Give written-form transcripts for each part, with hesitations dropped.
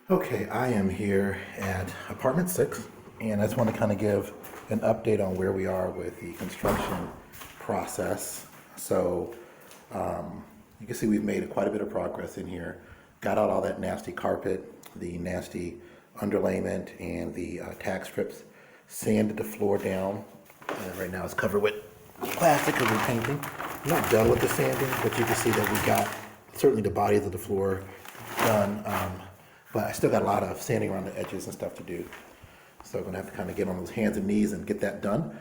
Okay, I am here at apartment 6, and I just want to kind of give an update on where we are with the construction process. So, you can see we've made quite a bit of progress in here. Got out all that nasty carpet, the nasty underlayment, and the tack strips. Sanded the floor down. Right now it's covered with plastic because we're painting. I'm not done with the sanding, but you can see that we got certainly the bodies of the floor done. But I still got a lot of sanding around the edges and stuff to do. So I'm gonna have to kind of get on those hands and knees and get that done.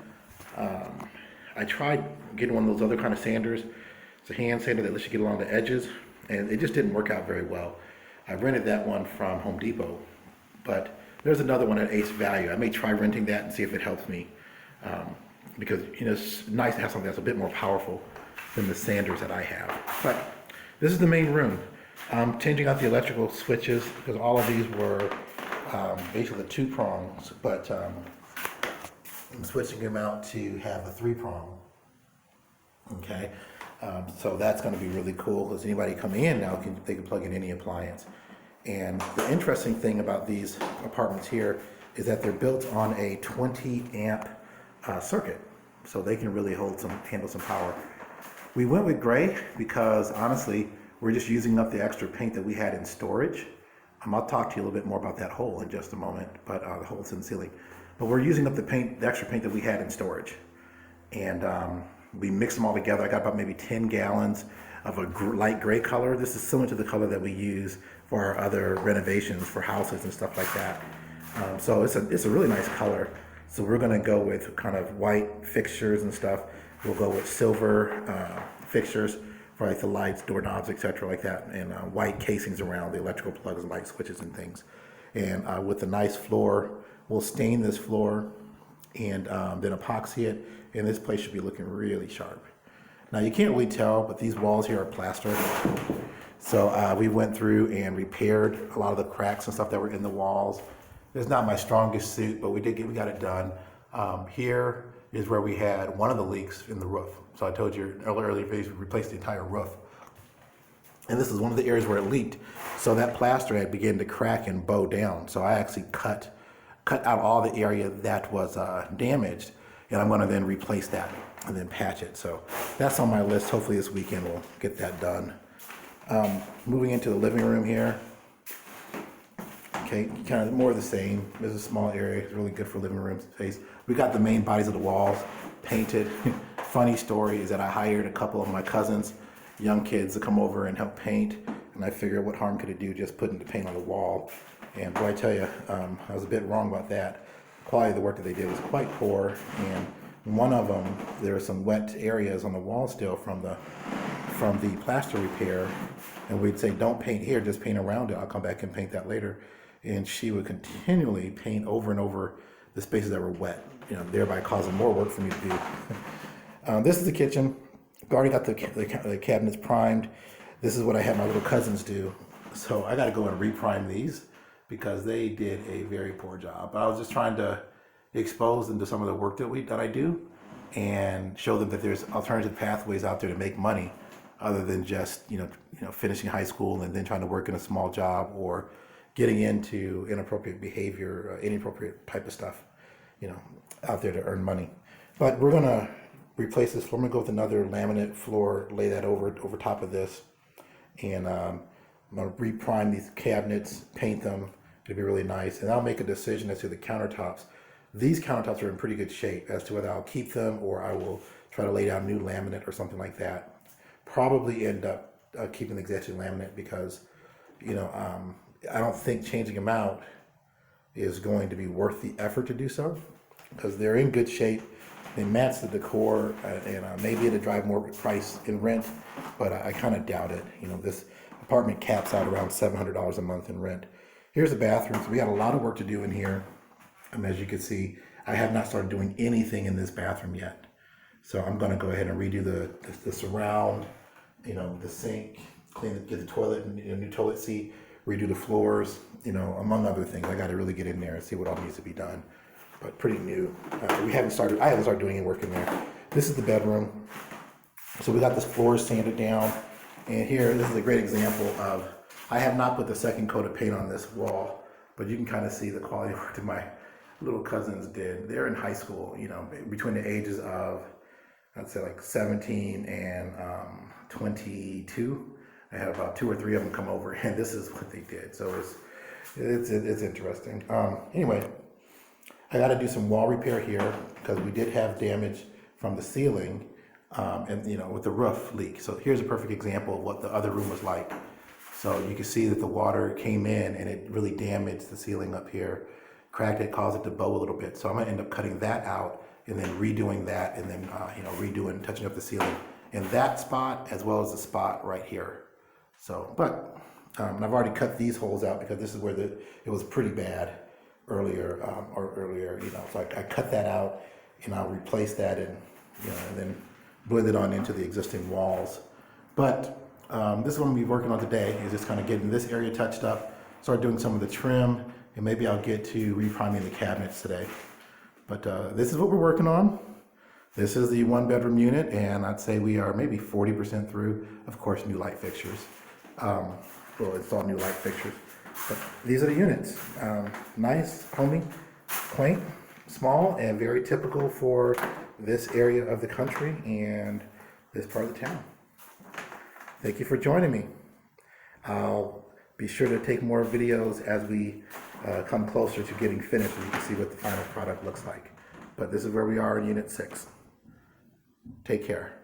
I tried getting one of those other kind of sanders. It's a hand sander that lets you get along the edges, and it just didn't work out very well. I rented that one from Home Depot, but there's another one at Ace Value. I may try renting that and see if it helps me. Because it's nice to have something that's a bit more powerful than the sanders that I have. But this is the main room. I'm changing out the electrical switches because all of these were basically the 2 prongs, but I'm switching them out to have a 3 prong. Okay, so that's going to be really cool because anybody coming in now they can plug in any appliance. And the interesting thing about these apartments here is that they're built on a 20 amp circuit, so they can really handle some power. We went with gray because honestly, we're just using up the extra paint that we had in storage. I'll talk to you a little bit more about that hole in just a moment, but the holes in the ceiling. But we're using up the extra paint that we had in storage. And we mixed them all together. I got about maybe 10 gallons of a light gray color. This is similar to the color that we use for our other renovations for houses and stuff like that. So it's a really nice color. So we're gonna go with kind of white fixtures and stuff. We'll go with silver fixtures for like the lights, doorknobs, etc., like that, and white casings around the electrical plugs, light switches, and things. And with a nice floor, we'll stain this floor and then epoxy it, and this place should be looking really sharp. Now you can't really tell, but these walls here are plaster. So we went through and repaired a lot of the cracks and stuff that were in the walls. It's not my strongest suit, but we got it done. Here is where we had one of the leaks in the roof. So I told you earlier, we replaced the entire roof. And this is one of the areas where it leaked. So that plaster had begun to crack and bow down. So I actually cut out all the area that was damaged, and I'm gonna then replace that and then patch it. So that's on my list. Hopefully this weekend we'll get that done. Moving into the living room here. Okay, kind of more of the same. There's a small area, it's really good for living room space. We got the main bodies of the walls painted. Funny story is that I hired a couple of my cousins, young kids, to come over and help paint. And I figured what harm could it do just putting the paint on the wall. And boy, I tell you, I was a bit wrong about that. The quality of the work that they did was quite poor. And one of them, there were some wet areas on the wall still from the plaster repair. And we'd say, don't paint here, just paint around it. I'll come back and paint that later. And she would continually paint over and over the spaces that were wet, thereby causing more work for me to do. This is the kitchen. I've already got the cabinets primed. This is what I had my little cousins do. So I got to go and reprime these because they did a very poor job. But I was just trying to expose them to some of the work that I do and show them that there's alternative pathways out there to make money other than just finishing high school and then trying to work in a small job or getting into inappropriate behavior, inappropriate type of stuff, out there to earn money. But we're gonna replace this floor. I'm gonna go with another laminate floor, lay that over top of this, and I'm gonna reprime these cabinets, paint them. It'll be really nice, and I'll make a decision as to the countertops. These countertops are in pretty good shape as to whether I'll keep them or I will try to lay down new laminate or something like that. Probably end up keeping the existing laminate because, I don't think changing them out is going to be worth the effort to do so because they're in good shape. They match the decor, and maybe it'll drive more price in rent, but I kind of doubt it. This apartment caps out around $700 a month in rent. Here's the bathroom. So we got a lot of work to do in here. And as you can see, I have not started doing anything in this bathroom yet. So I'm going to go ahead and redo the surround, the sink, get the toilet and new toilet seat, redo the floors, among other things. I got to really get in there and see what all needs to be done. But pretty new. I haven't started doing any work in there. This is the bedroom. So we got this floor sanded down, and here, this is a great example of I have not put the second coat of paint on this wall, but you can kind of see the quality of work that my little cousins did. They're in high school, you know, between the ages of, I'd say like 17 and 22. I had about 2 or 3 of them come over, and this is what they did. So it's interesting. Anyway, I got to do some wall repair here because we did have damage from the ceiling, and you know, with the roof leak. So here's a perfect example of what the other room was like. So you can see that the water came in and it really damaged the ceiling up here, cracked it, caused it to bow a little bit. So I'm gonna end up cutting that out and then redoing that, and then you know, redoing, touching up the ceiling in that spot as well as the spot right here. So, but I've already cut these holes out because this is where it was pretty bad earlier, you know. So I cut that out, and I'll replace that, and you know, and then blend it on into the existing walls. But this is what I'm gonna be working on today, is just kind of getting this area touched up, start doing some of the trim, and maybe I'll get to repriming the cabinets today. But this is what we're working on. This is the 1-bedroom unit, and I'd say we are maybe 40% through. Of course, new light fixtures. We'll install new light fixtures. But these are the units. Nice, homey, quaint, small, and very typical for this area of the country and this part of the town. Thank you for joining me. I'll be sure to take more videos as we come closer to getting finished, and you can see what the final product looks like. But this is where we are in Unit 6. Take care.